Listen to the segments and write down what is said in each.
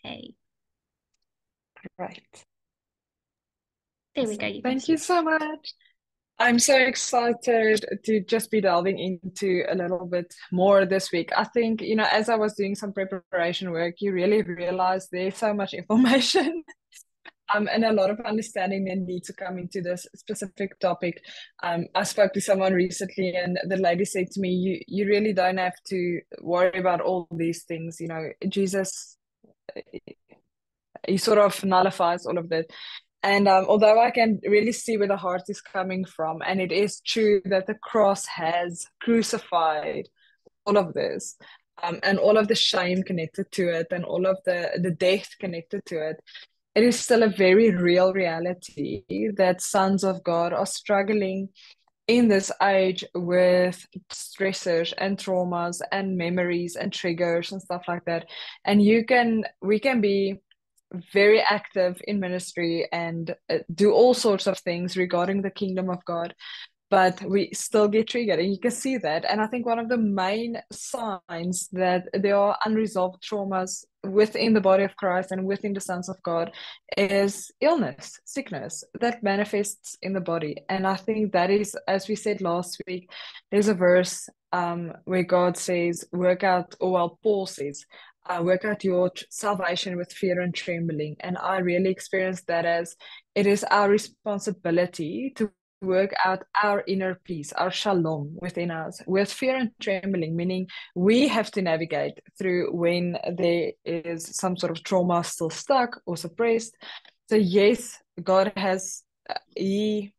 Okay, Right. there we go. You can Thank you speak. so much. I'm so excited to just be delving into a little bit more this week. I think, as I was doing some preparation work, you really realize there's so much information and a lot of understanding that needs to come into this specific topic. I spoke to someone recently, and the lady said to me, "You really don't have to worry about all these things. Jesus, he sort of nullifies all of that." And although I can really see where the heart is coming from, and it is true that the cross has crucified all of this, and all of the shame connected to it, and all of the death connected to it, it is still a very real reality that sons of God are struggling in this age with stressors and traumas and memories and triggers and stuff like that. And we can be very active in ministry and do all sorts of things regarding the kingdom of God, but we still get triggered, and you can see that. And I think one of the main signs that there are unresolved traumas within the body of Christ and within the sons of God is illness, sickness that manifests in the body. And I think that is, as we said last week, there's a verse where God says, work out, or well, Paul says, work out your salvation with fear and trembling. And I really experienced that as it is our responsibility to work out our inner peace, our shalom within us with fear and trembling, meaning we have to navigate through when there is some sort of trauma still stuck or suppressed. So, yes, God He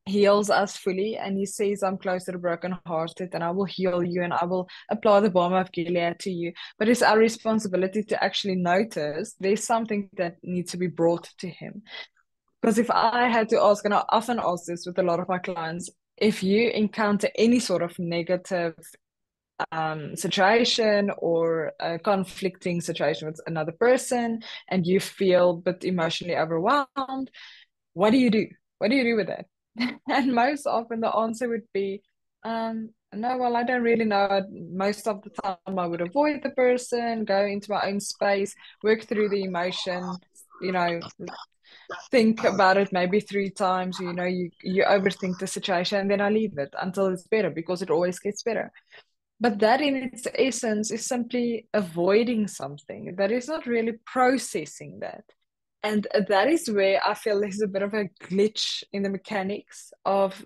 heals us fully, and He says, I'm close to the brokenhearted, and I will heal you, and I will apply the balm of Gilead to you. But it's our responsibility to actually notice there's something that needs to be brought to Him. Because if I had to ask, and I often ask this with a lot of my clients, if you encounter any sort of negative situation or a conflicting situation with another person, and you feel a bit emotionally overwhelmed, what do you do? What do you do with that? And most often the answer would be, no, well, I don't really know. Most of the time, I would avoid the person, go into my own space, work through the emotion, you know, think about it maybe 3 times, you overthink the situation, and then I leave it until it's better, because it always gets better. But that in its essence is simply avoiding something. That is not really processing that. And that is where I feel there's a bit of a glitch in the mechanics of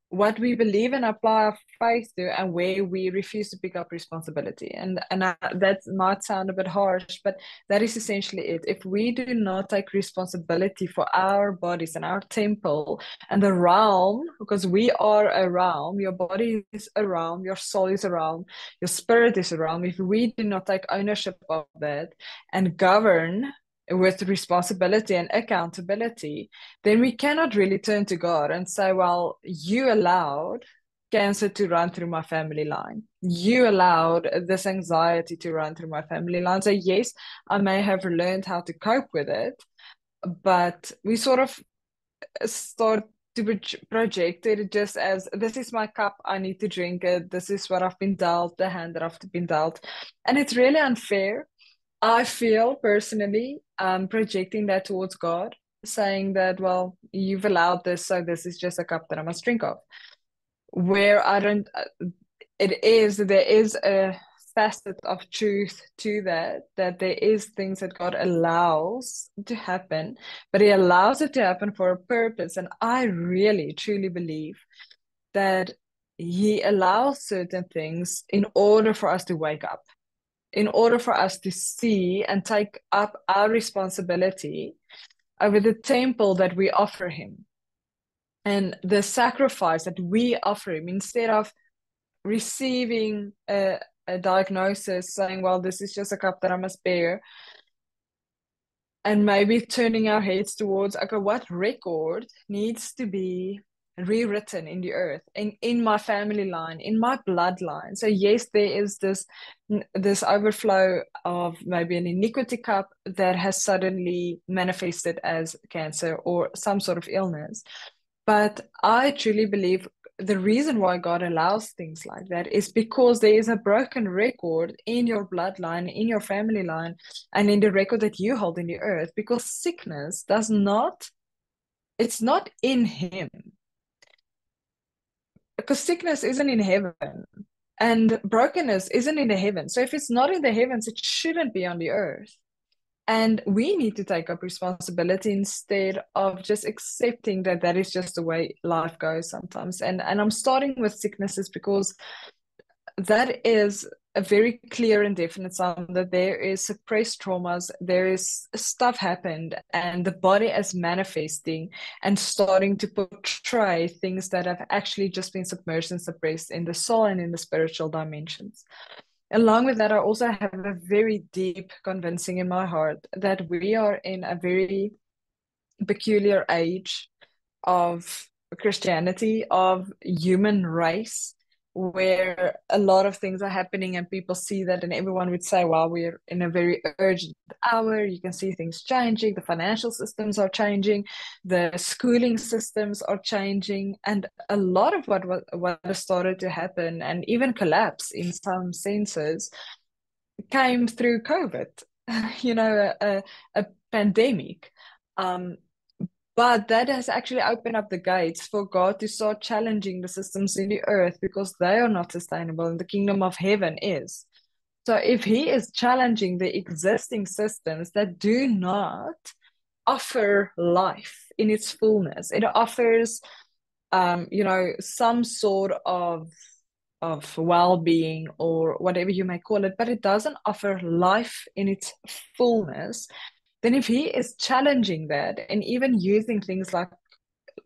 what we believe and apply our faith to, and where we refuse to pick up responsibility. And that might sound a bit harsh, but that is essentially it. If we do not take responsibility for our bodies and our temple and the realm, because we are a realm, your body is a realm, your soul is a realm, your spirit is a realm. If we do not take ownership of that and govern with responsibility and accountability, then we cannot really turn to God and say, well, you allowed cancer to run through my family line. You allowed this anxiety to run through my family line. So, yes, I may have learned how to cope with it, but we sort of start to project it just as, this is my cup, I need to drink it. This is what I've been dealt, the hand that I've been dealt. And it's really unfair. I feel personally, projecting that towards God, saying that, well, you've allowed this, so this is just a cup that I must drink of. Where I don't, there is a facet of truth to that, that there is things that God allows to happen, but He allows it to happen for a purpose. And I really, truly believe that He allows certain things in order for us to wake up, in order for us to see and take up our responsibility over the temple that we offer Him and the sacrifice that we offer Him, instead of receiving a diagnosis saying, well, this is just a cup that I must bear, and maybe turning our heads towards, okay, what record needs to be rewritten in the earth, in my family line, in my bloodline. So yes, there is this overflow of maybe an iniquity cup that has suddenly manifested as cancer or some sort of illness. But I truly believe the reason why God allows things like that is because there is a broken record in your bloodline, in your family line, and in the record that you hold in the earth, because sickness it's not in him. Because sickness isn't in heaven and brokenness isn't in the heavens. So if it's not in the heavens, it shouldn't be on the earth. And we need to take up responsibility instead of just accepting that that is just the way life goes sometimes. And I'm starting with sicknesses because that is a very clear and definite sign that there is suppressed traumas, there is stuff happened, and the body is manifesting and starting to portray things that have actually just been submerged and suppressed in the soul and in the spiritual dimensions. Along with that, I also have a very deep convincing in my heart that we are in a very peculiar age of Christianity, of human race, where a lot of things are happening and people see that, and everyone would say, wow, we're in a very urgent hour. You can see things changing, the financial systems are changing, the schooling systems are changing, and a lot of what has started to happen and even collapse in some senses came through COVID, a pandemic. But that has actually opened up the gates for God to start challenging the systems in the earth because they are not sustainable and the kingdom of heaven is. So if he is challenging the existing systems that do not offer life in its fullness, it offers, some sort of well-being or whatever you may call it, but it doesn't offer life in its fullness, then if he is challenging that and even using things like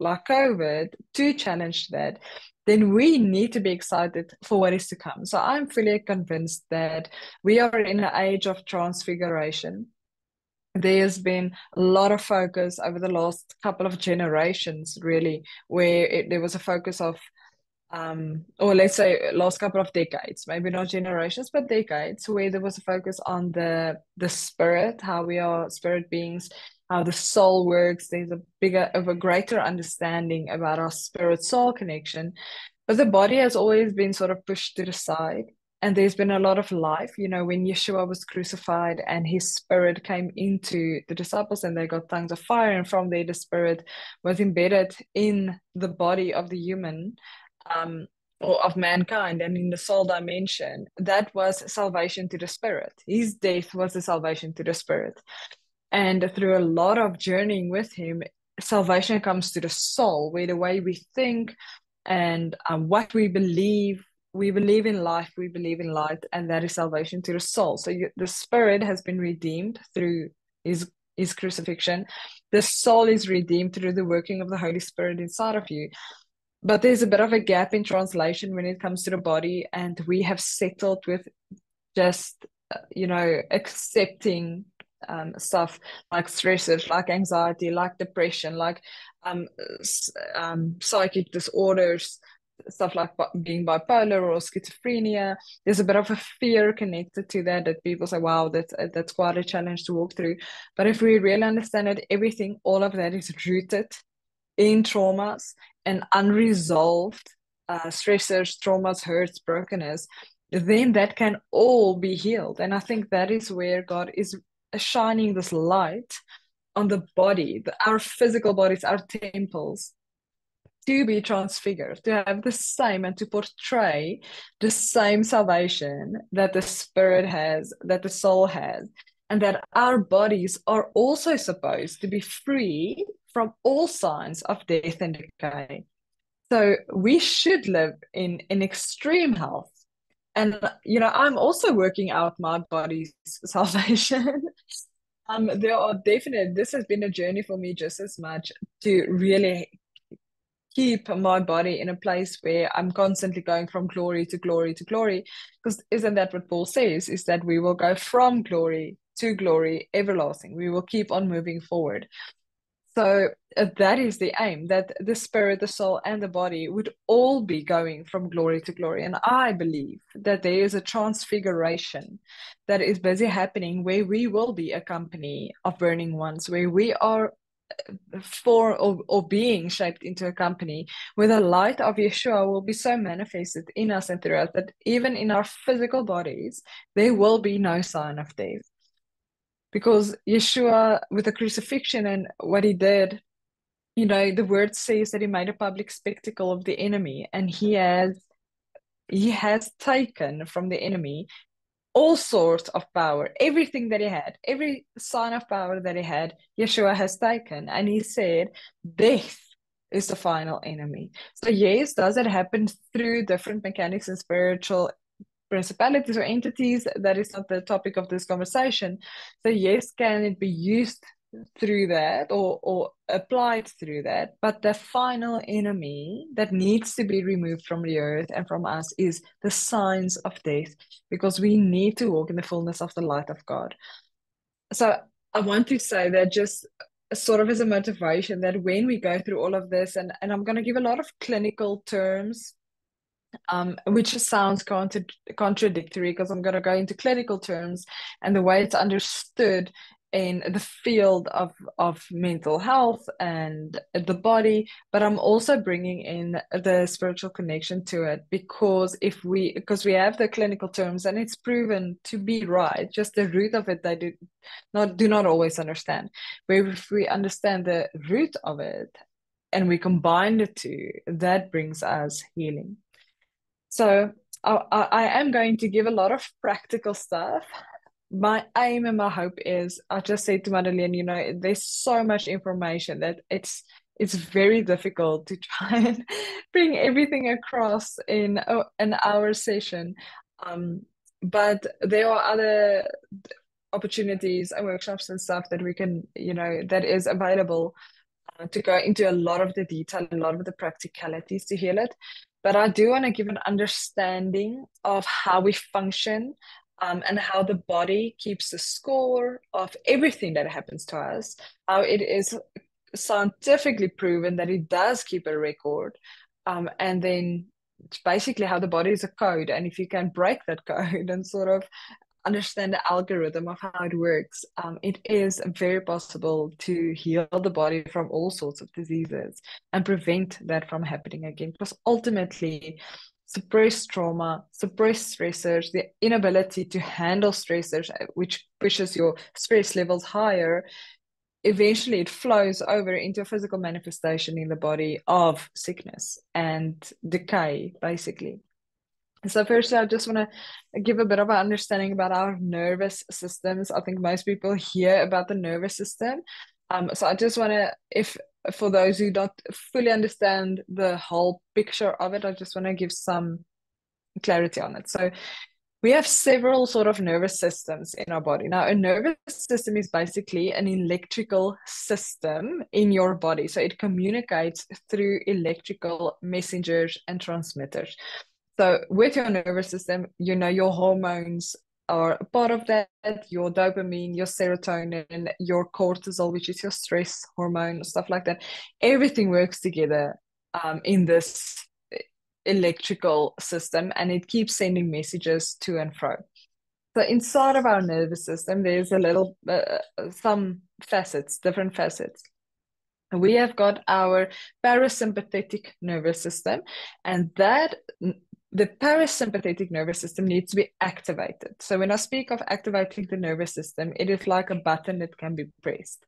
COVID to challenge that, then we need to be excited for what is to come. So I'm fully convinced that we are in an age of transfiguration. There's been a lot of focus over the last couple of generations, really, where there was a focus of or let's say last couple of decades, maybe not generations, but decades, where there was a focus on the spirit, how we are spirit beings, how the soul works. There's a greater understanding about our spirit soul connection. But the body has always been sort of pushed to the side. And there's been a lot of life, when Yeshua was crucified and his spirit came into the disciples and they got tongues of fire, and from there the spirit was embedded in the body of the human, or of mankind, and in the soul dimension. That was salvation to the spirit. His death was the salvation to the spirit. And through a lot of journeying with him, salvation comes to the soul, where the way we think and what we believe in life, we believe in light, and that is salvation to the soul. So the spirit has been redeemed through his crucifixion. The soul is redeemed through the working of the Holy Spirit inside of you. But there's a bit of a gap in translation when it comes to the body, and we have settled with just, accepting stuff like stressors, like anxiety, like depression, like psychic disorders, stuff like being bipolar or schizophrenia. There's a bit of a fear connected to that people say, wow, that's quite a challenge to walk through. But if we really understand that all of that is rooted in traumas and unresolved stressors, traumas, hurts, brokenness, then that can all be healed. And I think that is where God is shining this light on the body, our physical bodies, our temples, to be transfigured, to have the same and to portray the same salvation that the spirit has, that the soul has, and that our bodies are also supposed to be free from all signs of death and decay. So we should live in extreme health. And, I'm also working out my body's salvation. This has been a journey for me just as much, to really keep my body in a place where I'm constantly going from glory to glory to glory. Because isn't that what Paul says, is that we will go from glory to glory everlasting. We will keep on moving forward. So that is the aim, that the spirit, the soul, and the body would all be going from glory to glory. And I believe that there is a transfiguration that is busy happening, where we will be a company of burning ones, where we are form or being shaped into a company where the light of Yeshua will be so manifested in us and through us that even in our physical bodies, there will be no sign of death. Because Yeshua, with the crucifixion and what he did, the word says that he made a public spectacle of the enemy, and he has taken from the enemy all sorts of power, everything that he had, every sign of power that he had, Yeshua has taken. And he said, death is the final enemy. So yes, does it happen through different mechanics and spiritual principalities or entities? That is not the topic of this conversation. So yes, can it be used through that or applied through that? But the final enemy that needs to be removed from the earth and from us is the signs of death, because we need to walk in the fullness of the light of God. So I want to say that just sort of as a motivation, that when we go through all of this, and I'm going to give a lot of clinical terms, which sounds contradictory, because I'm going to go into clinical terms and the way it's understood in the field of mental health and the body, but I'm also bringing in the spiritual connection to it, because we have the clinical terms and it's proven to be right, just the root of it they do not always understand. But if we understand the root of it and we combine the two, that brings us healing. So I am going to give a lot of practical stuff. My aim and my hope is, I just said to Madeleine, there's so much information that it's very difficult to try and bring everything across in an hour session. But there are other opportunities and workshops and stuff that we can, that is available to go into a lot of the detail, a lot of the practicalities to heal it. But I do want to give an understanding of how we function, and how the body keeps the score of everything that happens to us, how it is scientifically proven that it does keep a record, and then basically how the body is a code, and if you can break that code and sort of understand the algorithm of how it works, it is very possible to heal the body from all sorts of diseases and prevent that from happening again. Because ultimately, suppressed trauma, suppressed stressors, the inability to handle stressors, which pushes your stress levels higher, eventually it flows over into a physical manifestation in the body of sickness and decay, basically. So firstly, I just want to give a bit of an understanding about our nervous systems. I think most people hear about the nervous system. So I just want to, for those who don't fully understand the whole picture of it, I just want to give some clarity on it. So we have several sort of nervous systems in our body. Now, a nervous system is basically an electrical system in your body. So it communicates through electrical messengers and transmitters. So with your nervous system, your hormones are a part of that, your dopamine, your serotonin, your cortisol, which is your stress hormone, stuff like that. Everything works together in this electrical system, and it keeps sending messages to and fro. So inside of our nervous system, there's some facets, different facets. We have got our parasympathetic nervous system, and the parasympathetic nervous system needs to be activated. So when I speak of activating the nervous system, it is like a button that can be pressed.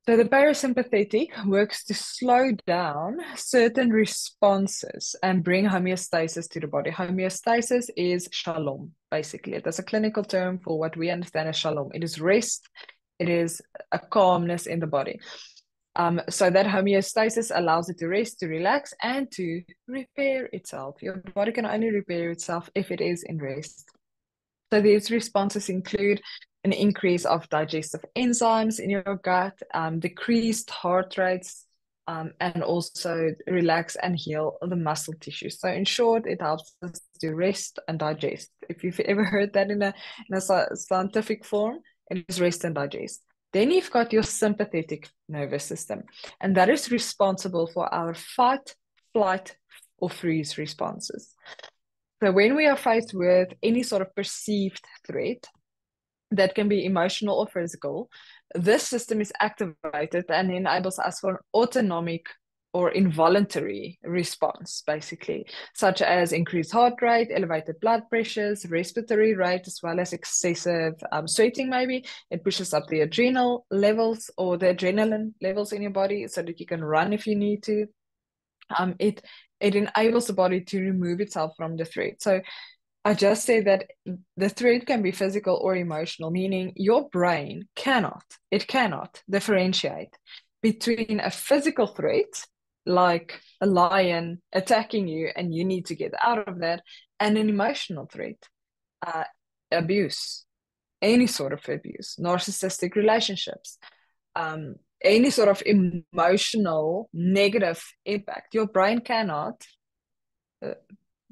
So the parasympathetic works to slow down certain responses and bring homeostasis to the body. Homeostasis is shalom, basically. That's a clinical term for what we understand as shalom. It is rest. It is a calmness in the body. So that homeostasis allows it to rest, to relax, and to repair itself. Your body can only repair itself if it is in rest. So these responses include an increase of digestive enzymes in your gut, decreased heart rates, and also relax and heal the muscle tissue. So in short, it helps us to rest and digest. If you've ever heard that in a scientific form, it is rest and digest. Then you've got your sympathetic nervous system, and that is responsible for our fight, flight, or freeze responses. So when we are faced with any sort of perceived threat, that can be emotional or physical, this system is activated and enables us for an autonomic or involuntary response, basically, such as increased heart rate, elevated blood pressures, respiratory rate, as well as excessive sweating, maybe. It pushes up the adrenal levels or the adrenaline levels in your body so that you can run if you need to. It enables the body to remove itself from the threat. So I just said that the threat can be physical or emotional, meaning your brain cannot differentiate between a physical threat, like a lion attacking you and you need to get out of that, and an emotional threat, abuse, any sort of abuse, narcissistic relationships, any sort of emotional negative impact. Your brain cannot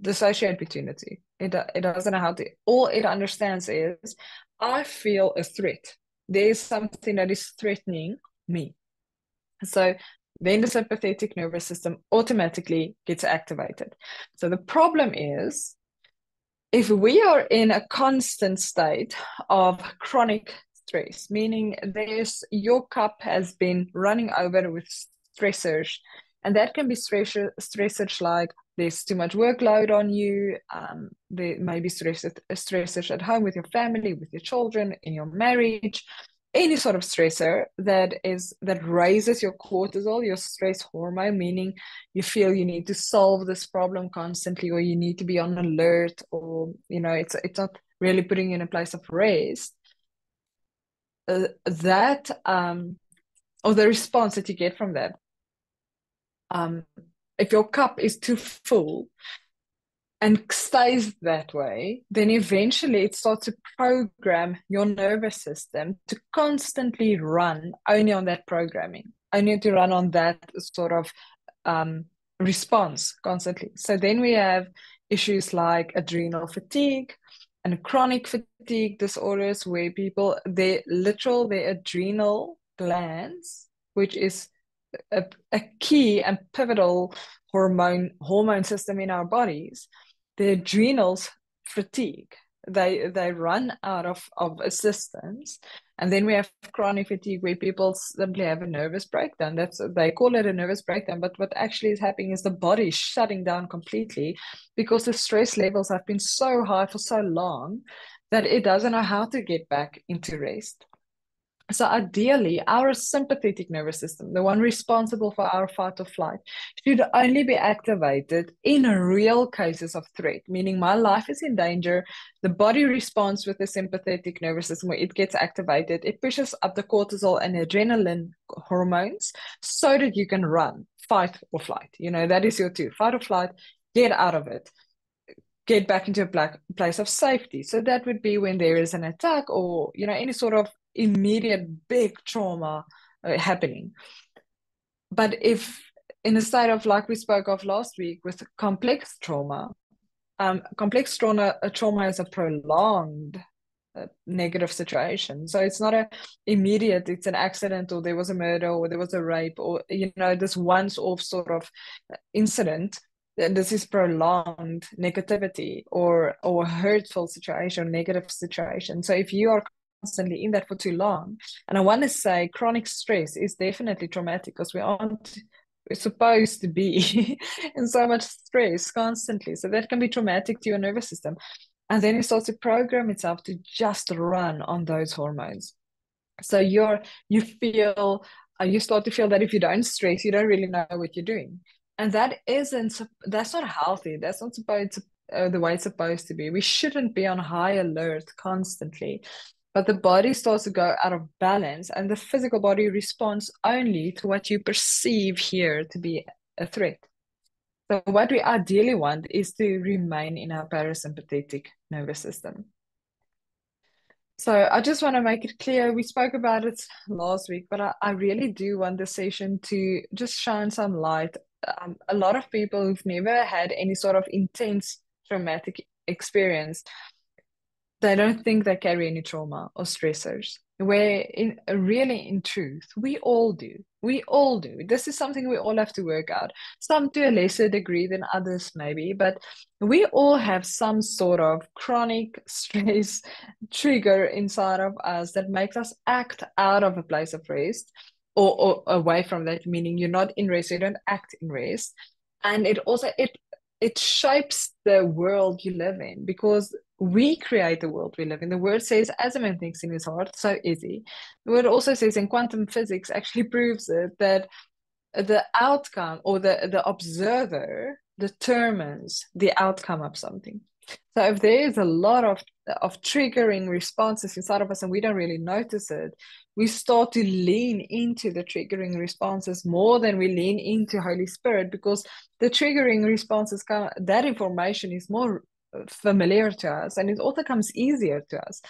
dissociate between the two. It doesn't know how to. All it understands is, I feel a threat. There is something that is threatening me. So then the sympathetic nervous system automatically gets activated. So the problem is, if we are in a constant state of chronic stress, meaning your cup has been running over with stressors, and that can be stressors like there's too much workload on you, there may be stressors at home with your family, with your children, in your marriage, any sort of stressor that raises your cortisol, your stress hormone, meaning you feel you need to solve this problem constantly, or you need to be on alert, or it's not really putting you in a place of rest. That or the response that you get from that, if your cup is too full and stays that way, then eventually it starts to program your nervous system to constantly run only on that programming, only to run on that sort of response constantly. So then we have issues like adrenal fatigue and chronic fatigue disorders, where their adrenal glands, which is a key and pivotal hormone system in our bodies, the adrenals fatigue. They run out of assistance. And then we have chronic fatigue, where people simply have a nervous breakdown. They call it a nervous breakdown, but what actually is happening is the body is shutting down completely, because the stress levels have been so high for so long that it doesn't know how to get back into rest. So ideally, our sympathetic nervous system, the one responsible for our fight or flight, should only be activated in real cases of threat, meaning my life is in danger. The body responds with the sympathetic nervous system, where it gets activated. It pushes up the cortisol and adrenaline hormones so that you can run, fight or flight. That is your two, fight or flight, get out of it, get back into a place of safety. So that would be when there is an attack, or any sort of immediate big trauma happening. But if in a state of, like we spoke of last week, with complex trauma is a prolonged negative situation. So it's not immediate, it's an accident, or there was a murder, or there was a rape, or this once-off sort of incident. This is prolonged negativity or hurtful situation, negative situation. So if you are constantly in that for too long, and I want to say chronic stress is definitely traumatic, because we're supposed to be in so much stress constantly. So that can be traumatic to your nervous system. And then it starts to program itself to just run on those hormones. So you start to feel that if you don't stress, you don't really know what you're doing. And that's not healthy. That's not the way it's supposed to be. We shouldn't be on high alert constantly. But the body starts to go out of balance, and the physical body responds only to what you perceive here to be a threat. So what we ideally want is to remain in our parasympathetic nervous system. So I just want to make it clear, we spoke about it last week, but I really do want this session to just shine some light. A lot of people who've never had any sort of intense traumatic experience They don't think they carry any trauma or stressors. Where really in truth, we all do. We all do. This is something we all have to work out. Some to a lesser degree than others, maybe, but we all have some sort of chronic stress trigger inside of us that makes us act out of a place of rest or away from that, meaning you're not in rest, you don't act in rest. And it shapes the world you live in because we create the world we live in. The word says, as a man thinks in his heart, so is he. The word also says in quantum physics actually proves it that the outcome or the observer determines the outcome of something. So if there is a lot of triggering responses inside of us and we don't really notice it, we start to lean into the triggering responses more than we lean into Holy Spirit because the triggering responses that information is more familiar to us and it also comes easier to us.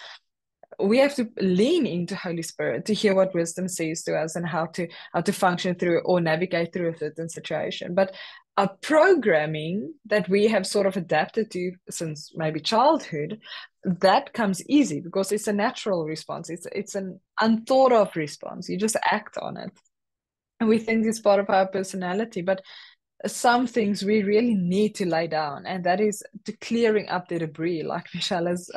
We have to lean into Holy Spirit to hear what wisdom says to us and how to function through or navigate through a certain situation. But our programming that we have sort of adapted to since maybe childhood, that comes easy because it's a natural response. It's an unthought of response. You just act on it. And we think it's part of our personality, but some things we really need to lay down, and that is to clearing up the debris, like Michelle has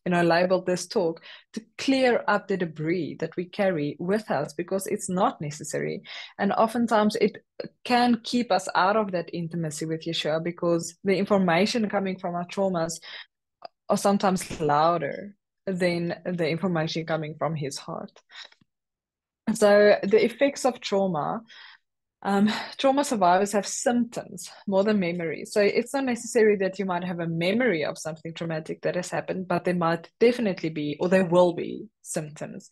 labeled this talk, to clear up the debris that we carry with us because it's not necessary. And oftentimes it can keep us out of that intimacy with Yeshua because the information coming from our traumas are sometimes louder than the information coming from his heart. So the effects of trauma survivors have symptoms more than memories. So it's not necessary that you might have a memory of something traumatic that has happened, but there might definitely be, or there will be symptoms.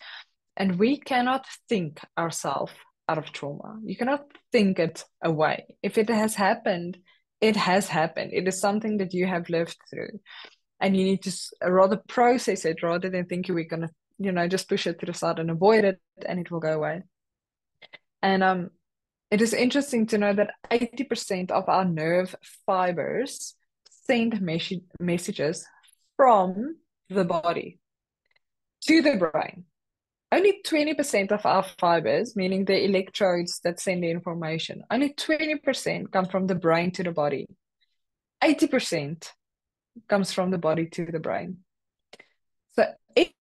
And we cannot think ourselves out of trauma. You cannot think it away. If it has happened, it has happened. It is something that you have lived through. And you need to rather process it rather than think we're going to, just push it to the side and avoid it and it will go away. And it is interesting to know that 80% of our nerve fibers send messages from the body to the brain. Only 20% of our fibers, meaning the electrodes that send the information, only 20% come from the brain to the body. 80% comes from the body to the brain. So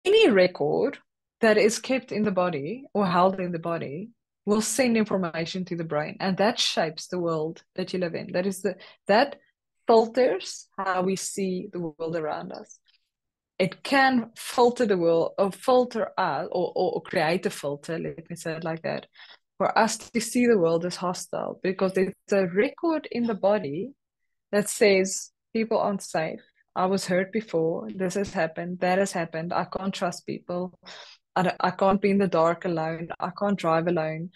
any record that is kept in the body or held in the body will send information to the brain, and that shapes the world that you live in. That filters how we see the world around us. It can filter the world or filter us or create a filter, let me say it like that, for us to see the world as hostile because there's a record in the body that says people aren't safe. I was hurt before. This has happened. That has happened. I can't trust people. I can't be in the dark alone. I can't drive alone.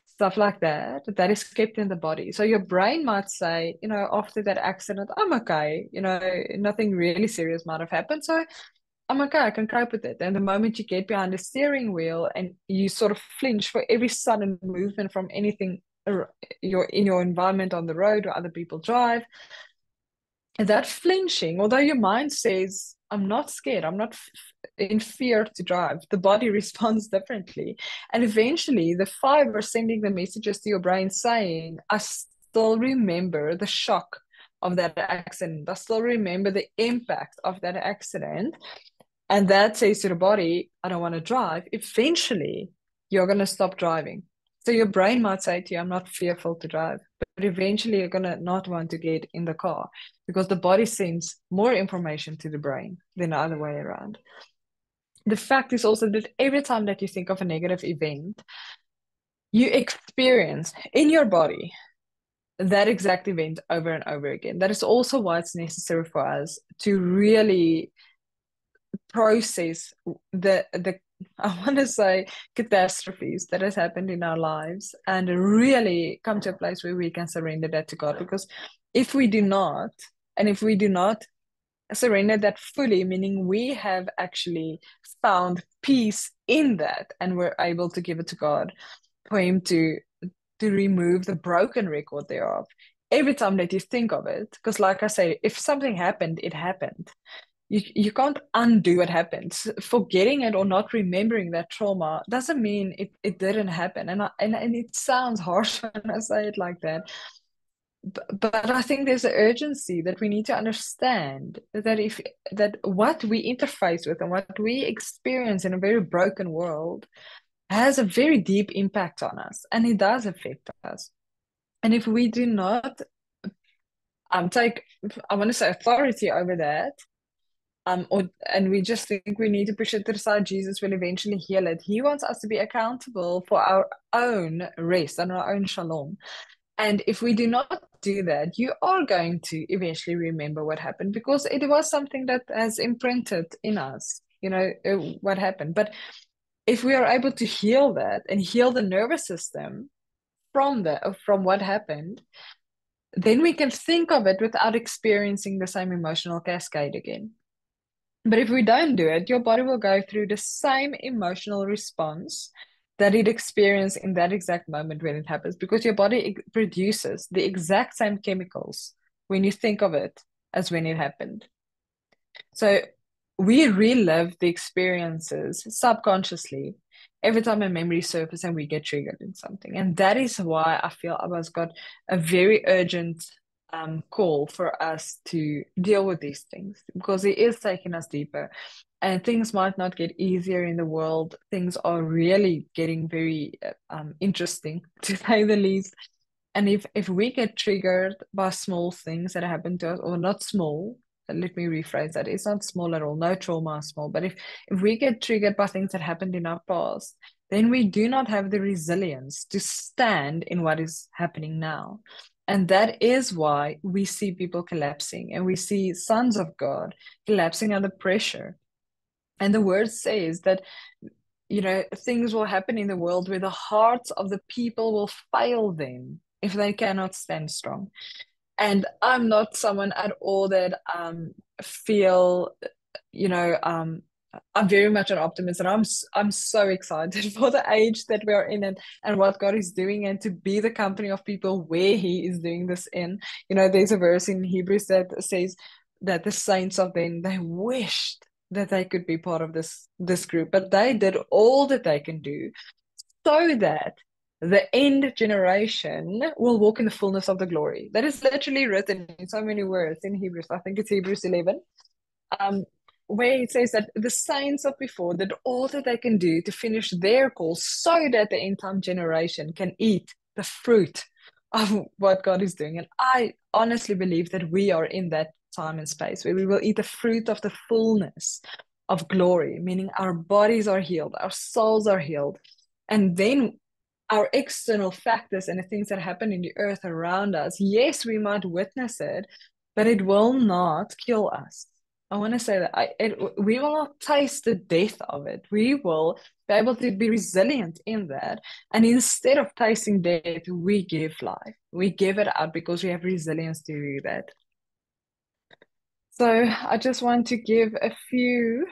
Stuff like that. That is kept in the body. So your brain might say, after that accident, I'm okay. Nothing really serious might have happened. So I'm okay. I can cope with it. And the moment you get behind the steering wheel and you sort of flinch for every sudden movement from anything in your environment on the road or other people drive, that flinching, although your mind says, I'm not scared, I'm not in fear to drive, the body responds differently. And eventually, the fiber sending the messages to your brain saying, I still remember the shock of that accident. I still remember the impact of that accident. And that says to the body, I don't want to drive. Eventually, you're going to stop driving. So your brain might say to you, I'm not fearful to drive, but eventually you're going to not want to get in the car because the body sends more information to the brain than the other way around. The fact is also that every time that you think of a negative event, you experience in your body that exact event over and over again. That is also why it's necessary for us to really process the I want to say catastrophes that has happened in our lives and really come to a place where we can surrender that to God. Because if we do not, and if we do not surrender that fully, meaning we have actually found peace in that and we're able to give it to God for him to remove the broken record thereof every time that you think of it. Because like I say, if something happened, it happened. you can't undo what happened. Forgetting it or not remembering that trauma doesn't mean it didn't happen. And it sounds harsh when I say it like that. But I think there's an urgency that we need to understand that what we interface with and what we experience in a very broken world has a very deep impact on us, and it does affect us. And if we do not take, I want to say, authority over that, and we just think we need to push it to the side, Jesus will eventually heal it. He wants us to be accountable for our own rest and our own shalom. And if we do not do that, you are going to eventually remember what happened, because it was something that has imprinted in us, what happened. But if we are able to heal that and heal the nervous system from what happened, then we can think of it without experiencing the same emotional cascade again. But if we don't do it, your body will go through the same emotional response that it experienced in that exact moment when it happens, because your body produces the exact same chemicals when you think of it as when it happened. So we relive the experiences subconsciously every time a memory surfaces and we get triggered in something. And that is why I feel I was got a very urgent call for us to deal with these things, because it is taking us deeper. And things might not get easier in the world. Things are really getting very interesting, to say the least. And if we get triggered by small things that happen to us, or not small, let me rephrase that. It's not small at all. No trauma is small. But if we get triggered by things that happened in our past, then we do not have the resilience to stand in what is happening now. And that is why we see people collapsing, and we see sons of God collapsing under pressure. And the word says that, things will happen in the world where the hearts of the people will fail them if they cannot stand strong. And I'm not someone at all that feel, I'm very much an optimist, and I'm so excited for the age that we are in, and what God is doing, and to be the company of people where He is doing this in. There's a verse in Hebrews that says that the saints of then, they wished that they could be part of this group, but they did all that they can do so that the end generation will walk in the fullness of the glory. That is literally written in so many words in Hebrews. I think it's Hebrews 11, where it says that the saints of before did all that they can do to finish their call, so that the end time generation can eat the fruit of what God is doing. And I honestly believe that we are in that time and space where we will eat the fruit of the fullness of glory, meaning our bodies are healed, our souls are healed. And then our external factors and the things that happen in the earth around us, yes, we might witness it, but it will not kill us. I want to say that we will not taste the death of it. We will be able to be resilient in that. And instead of tasting death, we give life. We give it out because we have resilience to do that. So I just want to give a few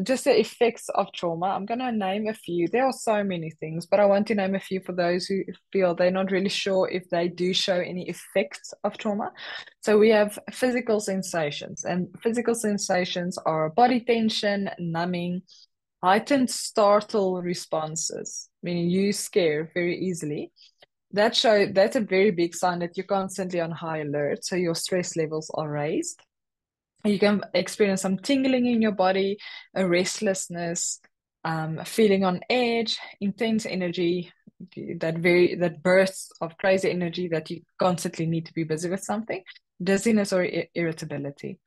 just the effects of trauma. I'm going to name a few. There are so many things, but I want to name a few for those who feel they're not really sure if they do show any effects of trauma. So we have physical sensations, and physical sensations are body tension, numbing, heightened startle responses, meaning you scare very easily. That's a very big sign that you're constantly on high alert, so your stress levels are raised. You can experience some tingling in your body, a restlessness, feeling on edge, intense energy, that bursts of crazy energy that you constantly need to be busy with something, dizziness or irritability.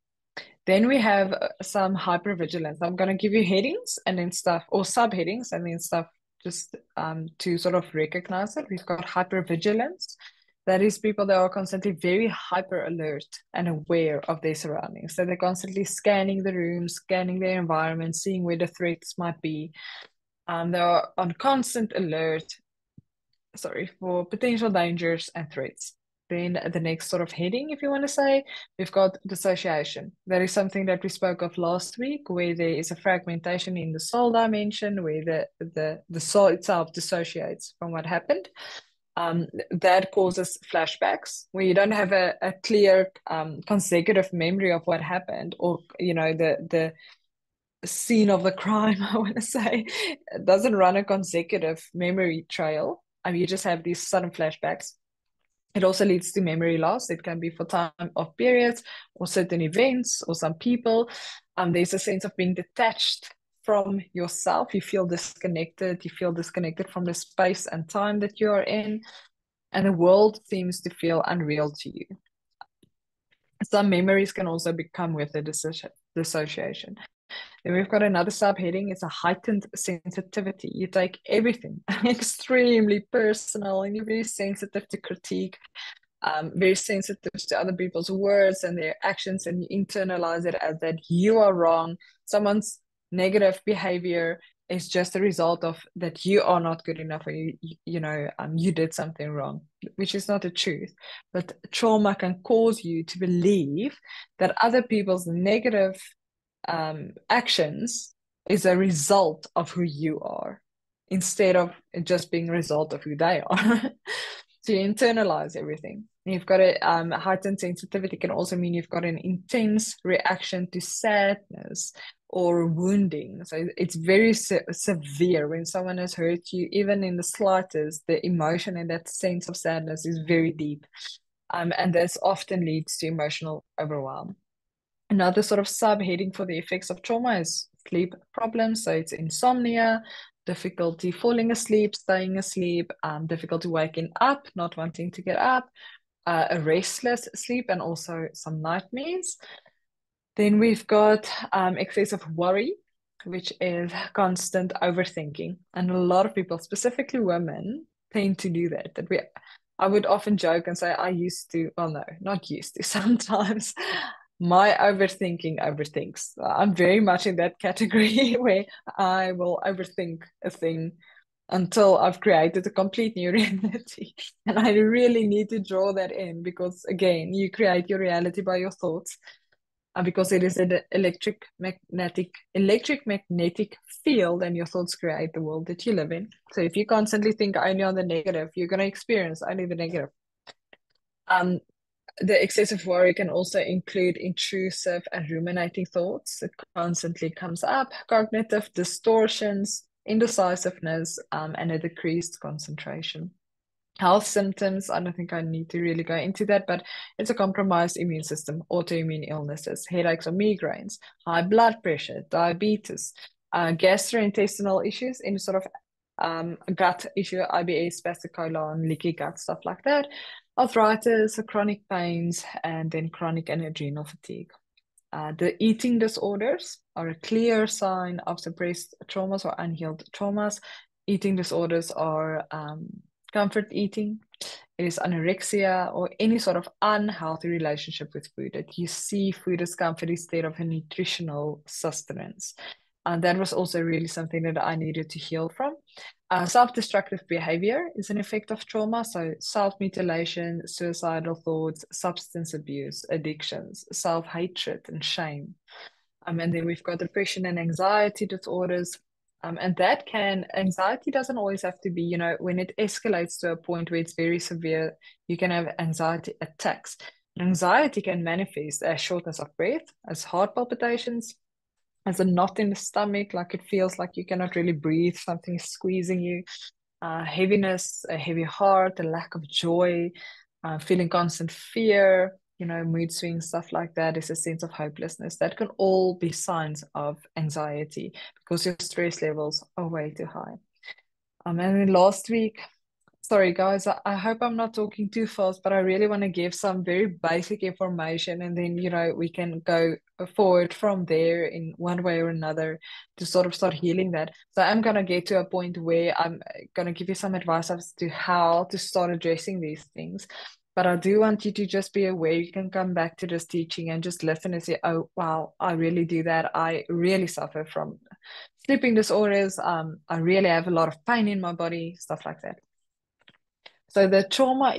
Then we have some hypervigilance. I'm going to give you headings and then stuff, or subheadings and then stuff, just to sort of recognize it. We've got hypervigilance. That is people that are constantly very hyper alert and aware of their surroundings. So they're constantly scanning the room, scanning their environment, seeing where the threats might be. They are on constant alert, for potential dangers and threats. Then the next sort of heading, if you want to say, we've got dissociation. That is something that we spoke of last week, where there is a fragmentation in the soul dimension, where the soul itself dissociates from what happened. that causes flashbacks where you don't have a clear consecutive memory of what happened, or the scene of the crime. I want to say it doesn't run a consecutive memory trail. You just have these sudden flashbacks. It also leads to memory loss. It can be for time of periods or certain events or some people. There's a sense of being detached from yourself. You feel disconnected. You feel disconnected from the space and time that you are in. And the world seems to feel unreal to you. Some memories can also become with a dissociation. Then we've got another subheading. It's a heightened sensitivity. You take everything extremely personal, and you're very sensitive to critique, very sensitive to other people's words and their actions, and you internalize it as that you are wrong. Someone's negative behavior is just a result of that you are not good enough, or you did something wrong, which is not the truth. But trauma can cause you to believe that other people's negative actions is a result of who you are, instead of it just being a result of who they are. So you internalize everything. You've got a heightened sensitivity can also mean you've got an intense reaction to sadness or wounding. So it's very severe when someone has hurt you, even in the slightest. The emotion and that sense of sadness is very deep, and this often leads to emotional overwhelm. Another sort of subheading for the effects of trauma is sleep problems. So it's insomnia, difficulty falling asleep, staying asleep, difficulty waking up, not wanting to get up, a restless sleep, and also some nightmares. Then we've got excessive worry, which is constant overthinking. And a lot of people, specifically women, tend to do that. I would often joke and say I used to, well, no, not used to, sometimes my overthinking overthinks. I'm very much in that category where I will overthink a thing until I've created a complete new reality. And I really need to draw that in, because again, you create your reality by your thoughts. Because it is an electric magnetic field, and your thoughts create the world that you live in. So if you constantly think only on the negative, you're going to experience only the negative. The excessive worry can also include intrusive and ruminating thoughts. It constantly comes up, cognitive distortions, indecisiveness, and a decreased concentration. Health symptoms, I don't think I need to really go into that, but it's a compromised immune system, autoimmune illnesses, headaches or migraines, high blood pressure, diabetes, gastrointestinal issues, any sort of gut issue, IBS, spastic colon, leaky gut, stuff like that, arthritis, chronic pains, and then chronic and adrenal fatigue. The eating disorders are a clear sign of suppressed traumas or unhealed traumas. Eating disorders are comfort eating, it is anorexia, or any sort of unhealthy relationship with food, that you see food as comfort instead of a nutritional sustenance. And that was also really something that I needed to heal from. Self-destructive behavior is an effect of trauma. So self-mutilation, suicidal thoughts, substance abuse, addictions, self-hatred and shame. And then we've got depression and anxiety disorders. And anxiety doesn't always have to be, when it escalates to a point where it's very severe, you can have anxiety attacks. Anxiety can manifest as shortness of breath, as heart palpitations, as a knot in the stomach, like it feels like you cannot really breathe, something is squeezing you, heaviness, a heavy heart, a lack of joy, feeling constant fear, mood swings, stuff like that, is a sense of hopelessness. That can all be signs of anxiety because your stress levels are way too high. And then last week, sorry guys, I hope I'm not talking too fast, but I really want to give some very basic information, and then we can go forward from there in one way or another to sort of start healing that. So I'm going to get to a point where I'm going to give you some advice as to how to start addressing these things. But I do want you to just be aware. You can come back to this teaching and just listen and say, oh, wow, I really do that. I really suffer from sleeping disorders. I really have a lot of pain in my body, stuff like that. So the trauma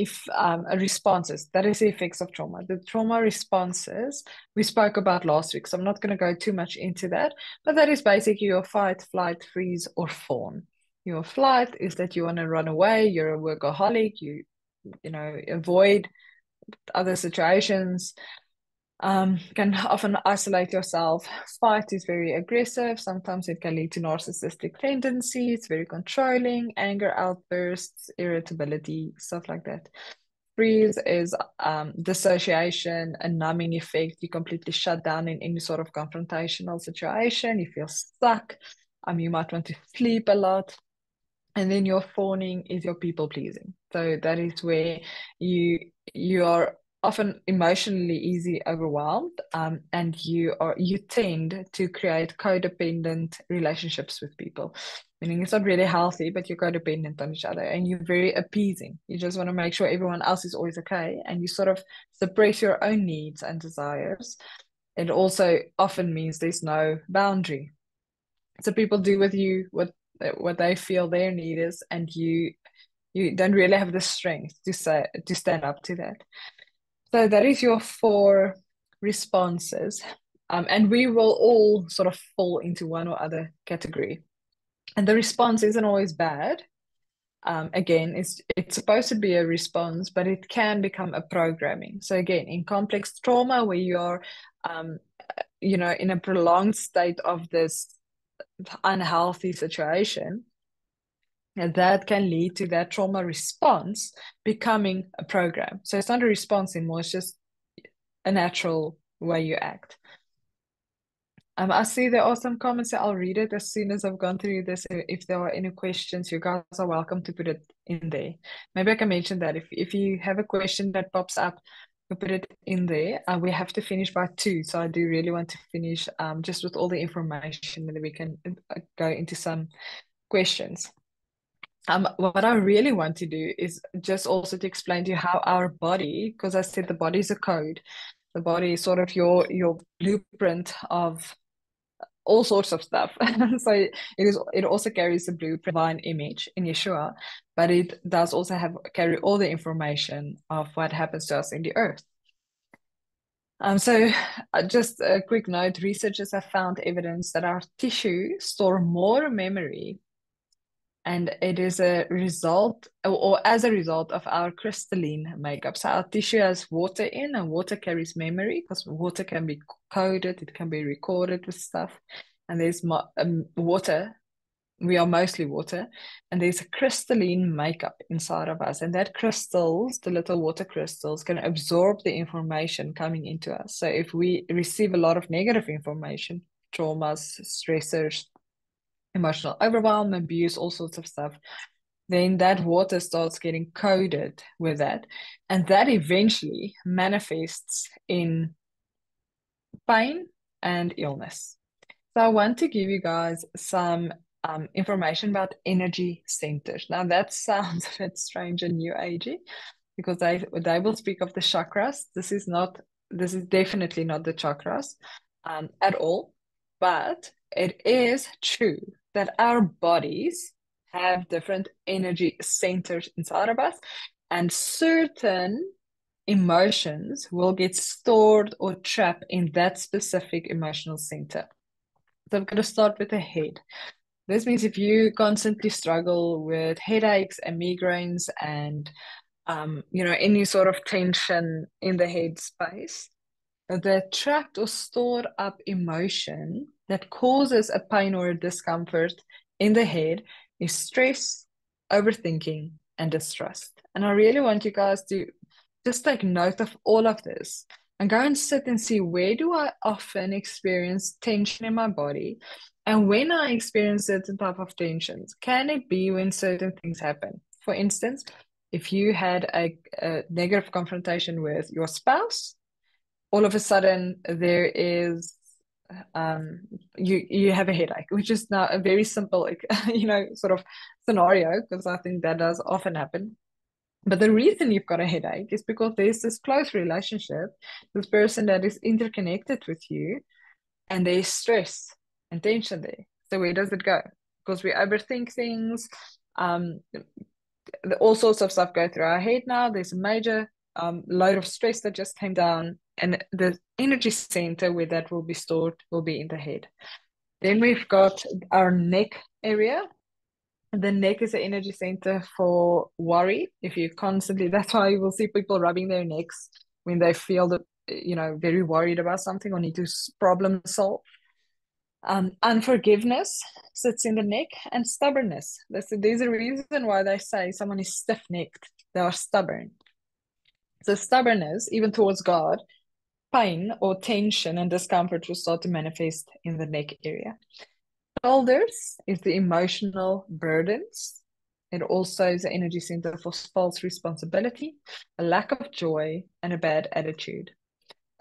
responses, that is the effects of trauma. The trauma responses we spoke about last week, so I'm not going to go too much into that, but that is basically your fight, flight, freeze, or fawn. your flight is that you want to run away, you're a workaholic, you avoid other situations, can often isolate yourself. Fight is very aggressive. Sometimes it can lead to narcissistic tendencies, very controlling, anger outbursts, irritability, stuff like that. Freeze is dissociation, a numbing effect. You completely shut down in any sort of confrontational situation. You feel stuck. You might want to sleep a lot. And then your fawning is your people pleasing. So that is where you are often emotionally easily overwhelmed, and you tend to create codependent relationships with people, meaning it's not really healthy, but you're codependent on each other, and you're very appeasing. You just want to make sure everyone else is always okay, and you sort of suppress your own needs and desires. It also often means there's no boundary. So people do with you what they feel their need is, and you don't really have the strength to stand up to that. So that is your 4 responses. And we will all sort of fall into one or other category. And the response isn't always bad. Again, it's supposed to be a response, but it can become a programming. So again, in complex trauma, where you're in a prolonged state of this unhealthy situation, and that can lead to that trauma response becoming a program. So it's not a response anymore, it's just a natural way you act. I see there are some comments, so I'll read it as soon as I've gone through this. If there are any questions, you guys are welcome to put it in there. Maybe I can mention that if you have a question that pops up, you put it in there. We have to finish by 2, so I do really want to finish just with all the information, and then we can go into some questions. What I really want to do is just also to explain to you how our body, because I said the body is a code. The body is sort of your blueprint of all sorts of stuff. So it also carries the blueprint, divine image in Yeshua, but it does also carry all the information of what happens to us in the earth. So just a quick note, researchers have found evidence that our tissue store more memory, and it is a result, or as a result of our crystalline makeup. So our tissue has water in, and water carries memory, because water can be coded, it can be recorded with stuff. And there's water, we are mostly water, and there's a crystalline makeup inside of us. And that crystals, the little water crystals, can absorb the information coming into us. So if we receive a lot of negative information, traumas, stressors, emotional overwhelm, abuse, all sorts of stuff, then that water starts getting coded with that. And that eventually manifests in pain and illness. So I want to give you guys some information about energy centers. Now that sounds a bit strange and new agey, because they will speak of the chakras. This is definitely not the chakras at all, but it is true that our bodies have different energy centers inside of us, and certain emotions will get stored or trapped in that specific emotional center. So I'm going to start with the head. This means if you constantly struggle with headaches and migraines and any sort of tension in the head space, the trapped or stored up emotion that causes a pain or a discomfort in the head is stress, overthinking, and distrust. And I really want you guys to just take note of all of this and go and sit and see, where do I often experience tension in my body? And when I experience certain type of tensions, can it be when certain things happen? For instance, if you had a negative confrontation with your spouse, all of a sudden there is you have a headache, which is now a very simple sort of scenario, because I think that does often happen. But the reason you've got a headache is because there's this close relationship, this person that is interconnected with you, and there's stress and tension there. So where does it go? Because we overthink things. All sorts of stuff go through our head now. There's a major load of stress that just came down, and the energy center where that will be stored will be in the head. Then we've got our neck area. The neck is the energy center for worry. If you constantly, that's why you will see people rubbing their necks when they feel that, very worried about something or need to problem solve. Unforgiveness sits in the neck, and stubbornness. There's a reason why they say someone is stiff-necked. They are stubborn. So stubbornness, even towards God, pain or tension and discomfort will start to manifest in the neck area. Shoulders is the emotional burdens. It also is the energy center for false responsibility, a lack of joy, and a bad attitude.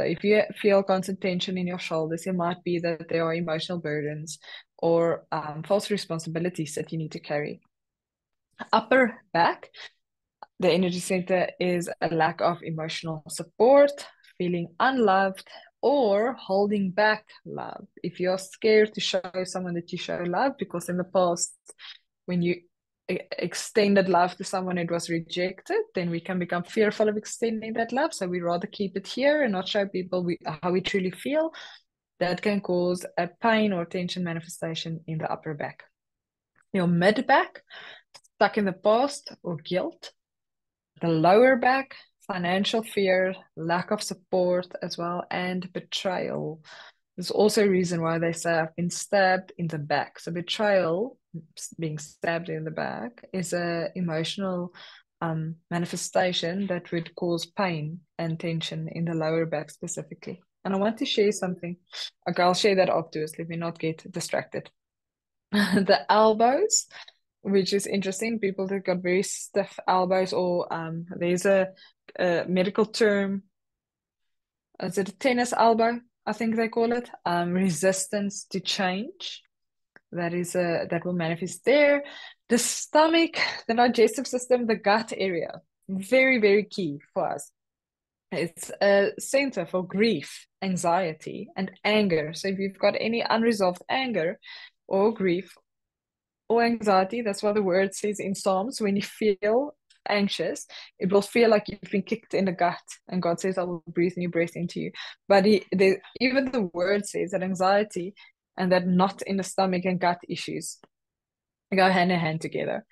So if you feel constant tension in your shoulders, it might be that there are emotional burdens or false responsibilities that you need to carry. Upper back, the energy center is a lack of emotional support, feeling unloved, or holding back love. If you're scared to show someone that you show love, because in the past, when you extended love to someone, it was rejected, then we can become fearful of extending that love. So we rather keep it here and not show people how we truly feel. That can cause a pain or tension manifestation in the upper back. Your mid back, stuck in the past or guilt. The lower back, financial fear, lack of support as well, and betrayal. There's also a reason why they say I've been stabbed in the back. So betrayal, being stabbed in the back, is a emotional manifestation that would cause pain and tension in the lower back specifically. And I want to share something. Okay, I'll share that afterwards. Let me not get distracted. The elbows, which is interesting. People that got very stiff elbows, or there's a medical term. Is it a tennis elbow? I think they call it resistance to change. That will manifest there. The stomach, the digestive system, the gut area, very, very key for us. It's a center for grief, anxiety, and anger. So if you've got any unresolved anger or grief or anxiety, that's what the word says in Psalms. When you feel anxious, it will feel like you've been kicked in the gut, and God says, I will breathe new breath into you. But even the word says that anxiety and that knot in the stomach and gut issues go hand in hand together.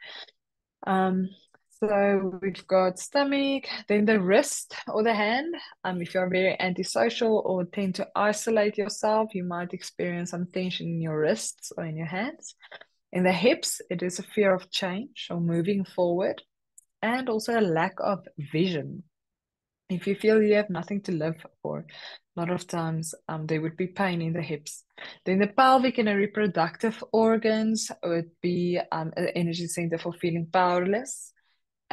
So we've got stomach, then the wrist or the hand. If you're very antisocial or tend to isolate yourself, you might experience some tension in your wrists or in your hands. In the hips, it is a fear of change or moving forward, and also a lack of vision. If you feel you have nothing to live for, a lot of times there would be pain in the hips. Then the pelvic and the reproductive organs would be an energy center for feeling powerless,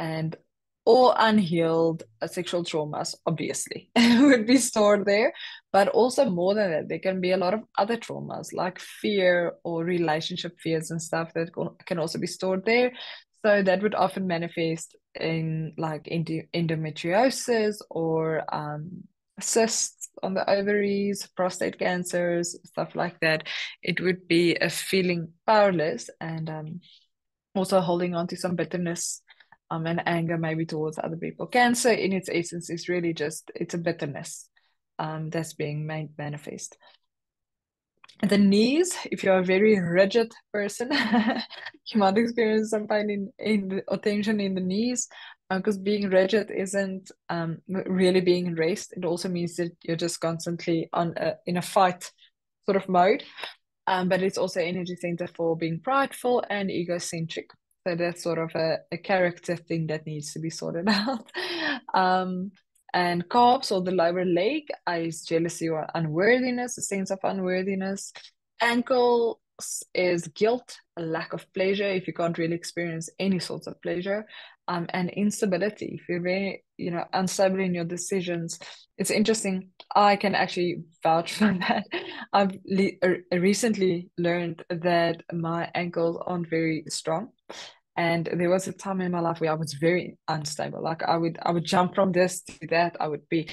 and all unhealed sexual traumas, obviously, would be stored there. But also more than that, there can be a lot of other traumas like fear or relationship fears and stuff that can also be stored there. So that would often manifest in like endometriosis or cysts on the ovaries, prostate cancers, stuff like that. It would be a feeling powerless and also holding on to some bitterness and anger maybe towards other people. Cancer in its essence is really it's a bitterness that's being made manifest. The knees, if you're a very rigid person, you might experience some pain or tension in the knees, because being rigid isn't really being in rest. It also means that you're just constantly in a fight sort of mode. But it's also energy center for being prideful and egocentric. So that's sort of a character thing that needs to be sorted out. And calves or the lower leg is jealousy or unworthiness, a sense of unworthiness. Ankles is guilt, a lack of pleasure if you can't really experience any sorts of pleasure. And instability, if you're very, unstable in your decisions. It's interesting. I can actually vouch for that. I've recently learned that my ankles aren't very strong. And there was a time in my life where I was very unstable. Like I would jump from this to that. I would be,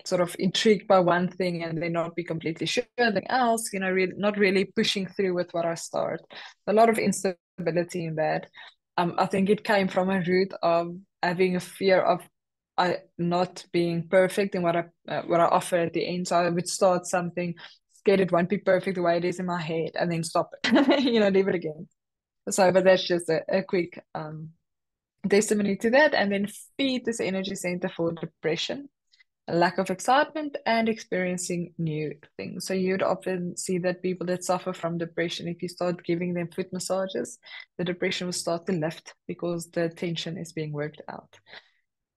sort of intrigued by one thing and then not be completely sure anything else, really not really pushing through with what I start. A lot of instability in that. I think it came from a root of having a fear of not being perfect in what I offer at the end. So I would start something, scared it won't be perfect the way it is in my head, and then stop it. Leave it again. So, but that's just a quick testimony to that. And then feed this energy center for depression, a lack of excitement, and experiencing new things. So you'd often see that people that suffer from depression, if you start giving them foot massages, the depression will start to lift because the tension is being worked out.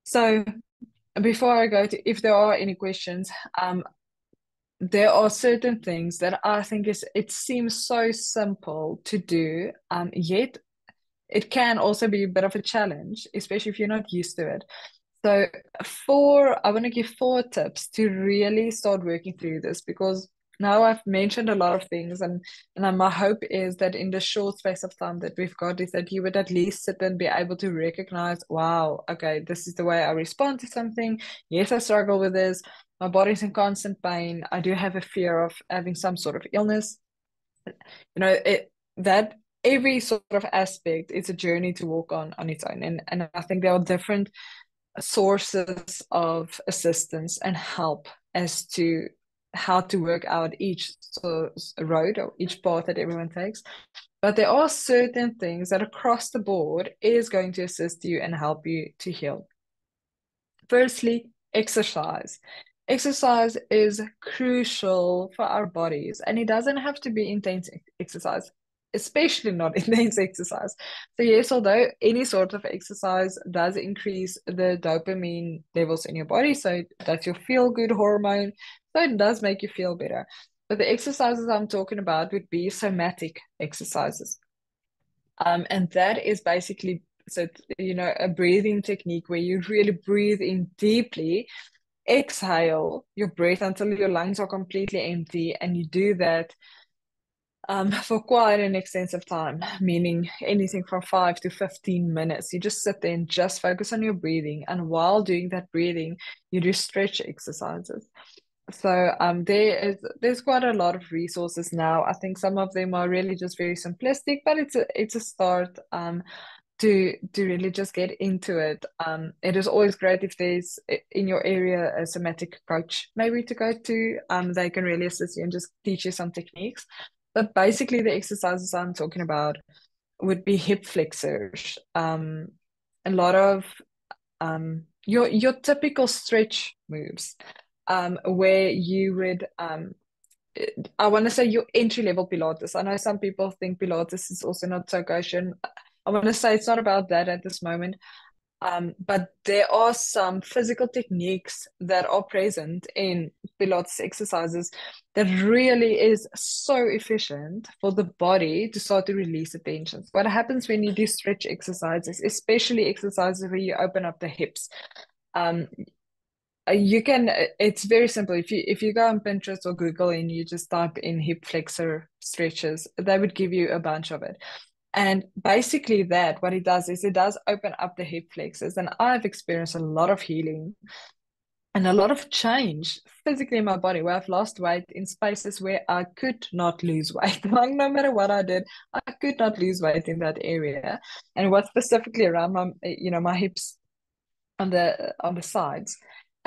So before I go to, if there are any questions, there are certain things that I think it seems so simple to do, yet it can also be a bit of a challenge, especially if you're not used to it. So I want to give 4 tips to really start working through this, because now I've mentioned a lot of things, and my hope is that in the short space of time that we've got is that you would at least sit and be able to recognize, wow, okay, this is the way I respond to something. Yes, I struggle with this. My body's in constant pain. I do have a fear of having some sort of illness. That every sort of aspect is a journey to walk on its own. And I think there are different sources of assistance and help as to how to work out each road or each path that everyone takes. But there are certain things that across the board is going to assist you and help you to heal. Firstly, exercise. Exercise is crucial for our bodies, and it doesn't have to be intense exercise, especially not intense exercise. So yes, although any sort of exercise does increase the dopamine levels in your body, so that's your feel-good hormone, so it does make you feel better. But the exercises I'm talking about would be somatic exercises. And that is basically, so a breathing technique where you really breathe in deeply, exhale your breath until your lungs are completely empty, and you do that for quite an extensive time, meaning anything from 5 to 15 minutes. You just sit there and just focus on your breathing, and while doing that breathing, you do stretch exercises. So there's quite a lot of resources now. I think some of them are really just very simplistic, but it's a start to really just get into it. It is always great if there's in your area a somatic coach maybe to go to. They can really assist you and just teach you some techniques. But basically the exercises I'm talking about would be hip flexors. A lot of your typical stretch moves, where you would I want to say your entry level Pilates. I know some people think Pilates is also not so kosher. I want to say it's not about that at this moment. But there are some physical techniques that are present in Pilates exercises that really is so efficient for the body to start to release the tensions. What happens when you do stretch exercises, especially exercises where you open up the hips? You can, it's very simple. If you go on Pinterest or Google and you just type in hip flexor stretches, they would give you a bunch of it. And basically that, what it does is it does open up the hip flexors. And I've experienced a lot of healing and a lot of change physically in my body, where I've lost weight in spaces where I could not lose weight. Like no matter what I did, I could not lose weight in that area. And what specifically around my hips on the sides.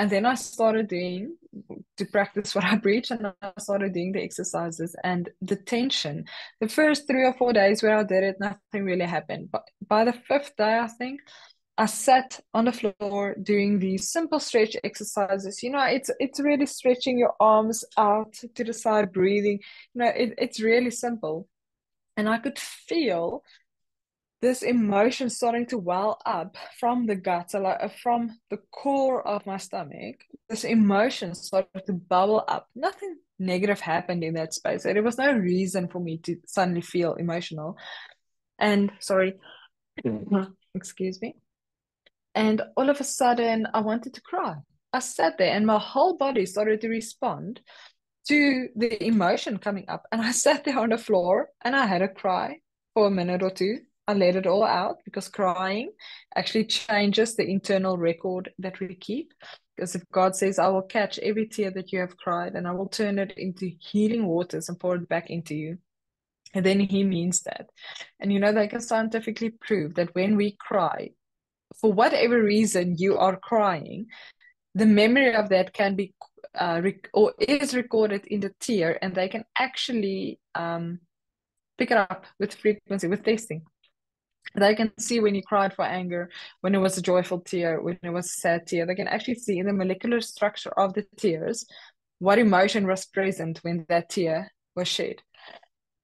And then I started to practice what I preach, and I started doing the exercises and the tension. The first 3 or 4 days where I did it, nothing really happened. But by the 5th day, I think, I sat on the floor doing these simple stretch exercises. It's really stretching your arms out to the side, breathing. It's really simple. And I could feel this emotion starting to well up from the gut, so like from the core of my stomach. This emotion started to bubble up. Nothing negative happened in that space. There was no reason for me to suddenly feel emotional. And sorry, excuse me. And all of a sudden, I wanted to cry. I sat there, and my whole body started to respond to the emotion coming up. And I sat there on the floor, and I had a cry for a minute or two. I let it all out, because crying actually changes the internal record that we keep. Because if God says, I will catch every tear that you have cried, and I will turn it into healing waters and pour it back into you, and then he means that. And they can scientifically prove that when we cry, for whatever reason you are crying, the memory of that can be or is recorded in the tear, and they can actually pick it up with frequency, with testing. They can see when you cried for anger, when it was a joyful tear, when it was a sad tear. They can actually see in the molecular structure of the tears what emotion was present when that tear was shed.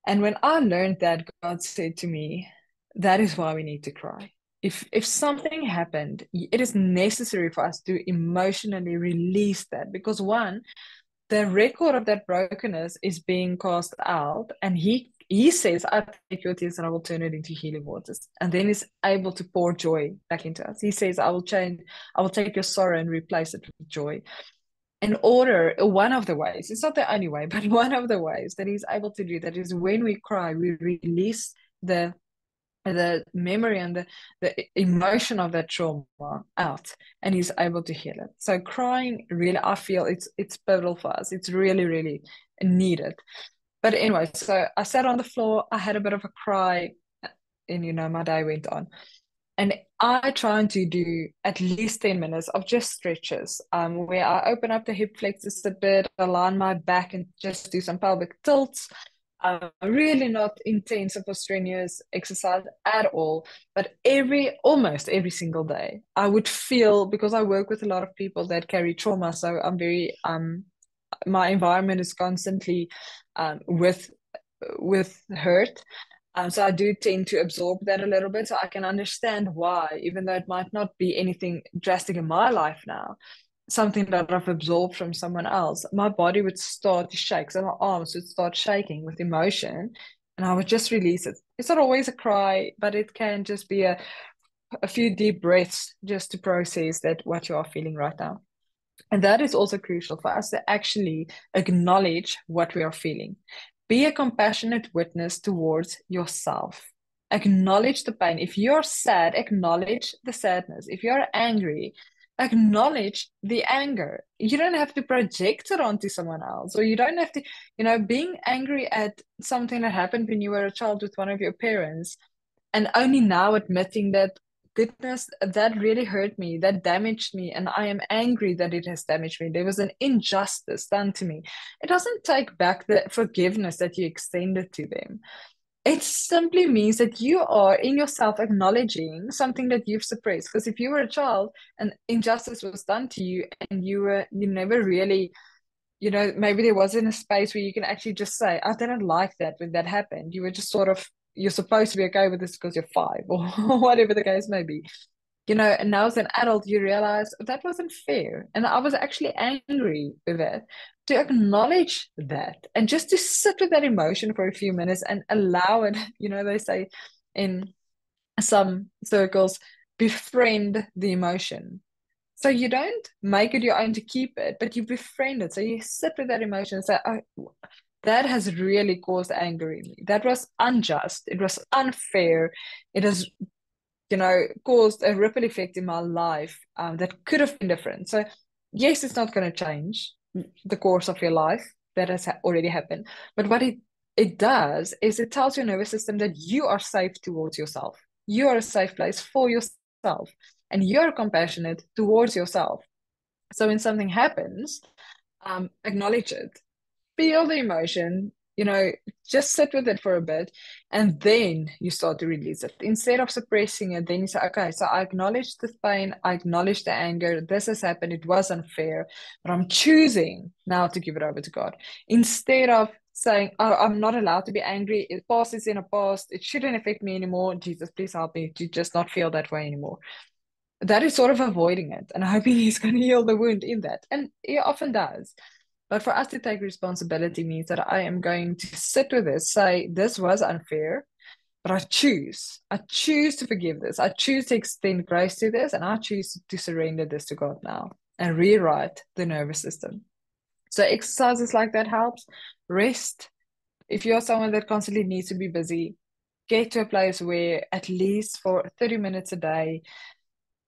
And when I learned that, God said to me, that is why we need to cry. If something happened, it is necessary for us to emotionally release that, because one, the record of that brokenness is being cast out, and he says, I take your tears and I will turn it into healing waters. And then he's able to pour joy back into us. He says, I will take your sorrow and replace it with joy. One of the ways, it's not the only way, but one of the ways that he's able to do that is when we cry, we release the memory and the emotion of that trauma out, and he's able to heal it. So crying, really, I feel it's pivotal for us. It's really, really needed. But anyway, so I sat on the floor, I had a bit of a cry, and my day went on. And I try to do at least 10 minutes of just stretches, where I open up the hip flexors a bit, align my back, and just do some pelvic tilts. Really not intensive or strenuous exercise at all, but almost every single day, I would feel, because I work with a lot of people that carry trauma, so I'm very my environment is constantly with hurt. So I do tend to absorb that a little bit, so I can understand why, even though it might not be anything drastic in my life now, something that I've absorbed from someone else, my body would start to shake. So my arms would start shaking with emotion, and I would just release it. It's not always a cry, but it can just be a few deep breaths just to process that what you are feeling right now. And that is also crucial for us to actually acknowledge what we are feeling. Be a compassionate witness towards yourself. Acknowledge the pain. If you're sad, acknowledge the sadness. If you're angry, acknowledge the anger. You don't have to project it onto someone else, or you don't have to, being angry at something that happened when you were a child with one of your parents, and only now admitting that, goodness, that really hurt me, that damaged me, and I am angry that it has damaged me. There was an injustice done to me. It doesn't take back the forgiveness that you extended to them. It simply means that you are in yourself acknowledging something that you've suppressed. Because if you were a child and injustice was done to you, and you never really, maybe there wasn't a space where you can actually just say, I didn't like that when that happened. You were just sort of, you're supposed to be okay with this because you're 5 or whatever the case may be. And now as an adult, you realize that wasn't fair. And I was actually angry with that. To acknowledge that and just to sit with that emotion for a few minutes and allow it, they say in some circles, befriend the emotion. So you don't make it your own to keep it, but you befriend it. So you sit with that emotion and say, oh, that has really caused anger in me. That was unjust. It was unfair. It has, caused a ripple effect in my life that could have been different. So yes, it's not going to change the course of your life. That has already happened. But what it does is it tells your nervous system that you are safe towards yourself. You are a safe place for yourself, and you're compassionate towards yourself. So when something happens, acknowledge it, feel the emotion, just sit with it for a bit, and then you start to release it. Instead of suppressing it, then you say, okay, so I acknowledge the pain, I acknowledge the anger, this has happened, it was unfair, but I'm choosing now to give it over to God. Instead of saying, oh, I'm not allowed to be angry, the past is in the past, it shouldn't affect me anymore, Jesus, please help me to just not feel that way anymore. That is sort of avoiding it and hoping he's going to heal the wound in that. And he often does. But for us to take responsibility means that I am going to sit with this, say, this was unfair, but I choose. I choose to forgive this. I choose to extend grace to this, and I choose to surrender this to God now and rewrite the nervous system. So exercises like that helps. Rest. If you're someone that constantly needs to be busy, get to a place where at least for 30 minutes a day,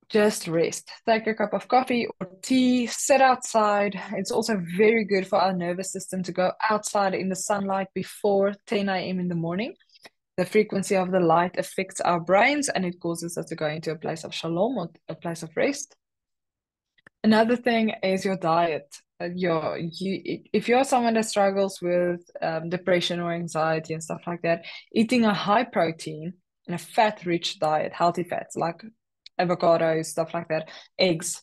just rest. Take a cup of coffee or tea, sit outside. It's also very good for our nervous system to go outside in the sunlight before 10 a.m. in the morning. The frequency of the light affects our brains, and it causes us to go into a place of shalom, or a place of rest. Another thing is your diet. if you're someone that struggles with depression or anxiety and stuff like that, eating a high protein and a fat-rich diet, healthy fats like avocados, stuff like that, eggs,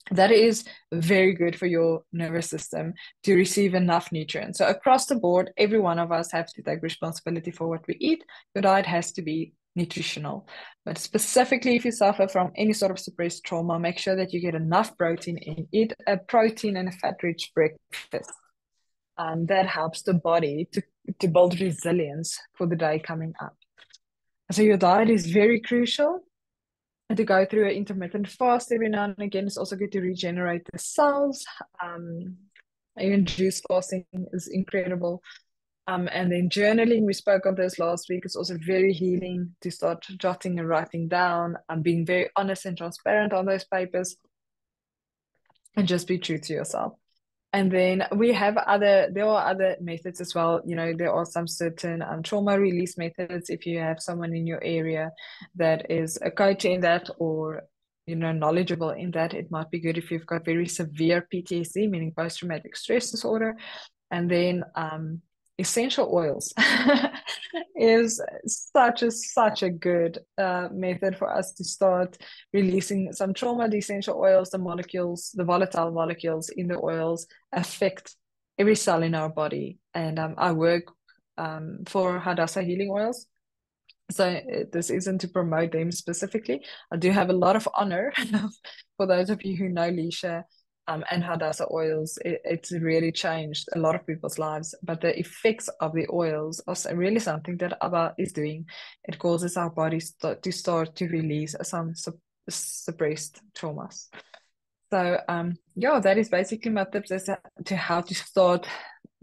that is very good for your nervous system to receive enough nutrients. So across the board, every one of us have to take responsibility for what we eat. Your diet has to be nutritional. But specifically, if you suffer from any sort of suppressed trauma, make sure that you get enough protein in. Eat a protein and a fat-rich breakfast. That helps the body to build resilience for the day coming up. So your diet is very crucial. And to go through an intermittent fast every now and again is also good to regenerate the cells. Even juice fasting is incredible. And then journaling, we spoke of this last week, is also very healing to start jotting and writing down and being very honest and transparent on those papers and just be true to yourself. And then there are other methods as well. There are some certain trauma release methods. If you have someone in your area that is a coach in that or, knowledgeable in that, it might be good if you've got very severe PTSD, meaning post-traumatic stress disorder. And then essential oils is such a good method for us to start releasing some trauma. The essential oils, the volatile molecules in the oils affect every cell in our body. And I work for Hadassah healing oils. So this isn't to promote them specifically. I do have a lot of honor for those of you who know Lisha and Hadassah oils. It's really changed a lot of people's lives. But the effects of the oils are really something that Abba is doing. It causes our bodies to start to release some suppressed traumas. So that is basically my tips as to how to start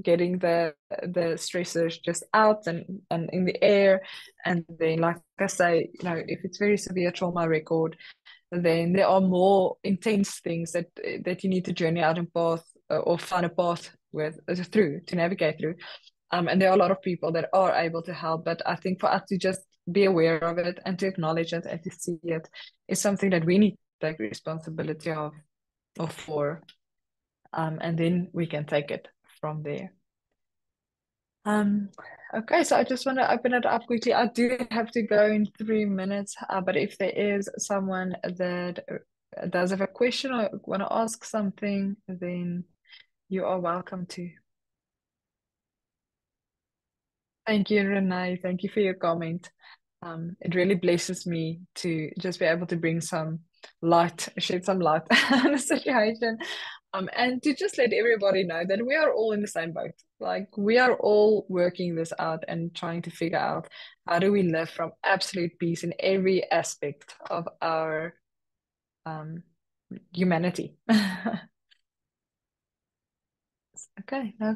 getting the stressors just out and in the air. And then, like I say, if it's very severe trauma record, then there are more intense things that you need to journey out and path or find a path through to navigate through. And there are a lot of people that are able to help, but I think for us to just be aware of it and to acknowledge it and to see it is something that we need to take responsibility of or for, and then we can take it from there. Okay, so I just want to open it up quickly. I do have to go in 3 minutes, but if there is someone that does have a question or want to ask something, then you are welcome to. Thank you, Renee. Thank you for your comment. It really blesses me to just be able to bring some light, shed some light on the situation, and to just let everybody know that we are all in the same boat. Like we are all working this out and trying to figure out how do we live from absolute peace in every aspect of our humanity. Okay, now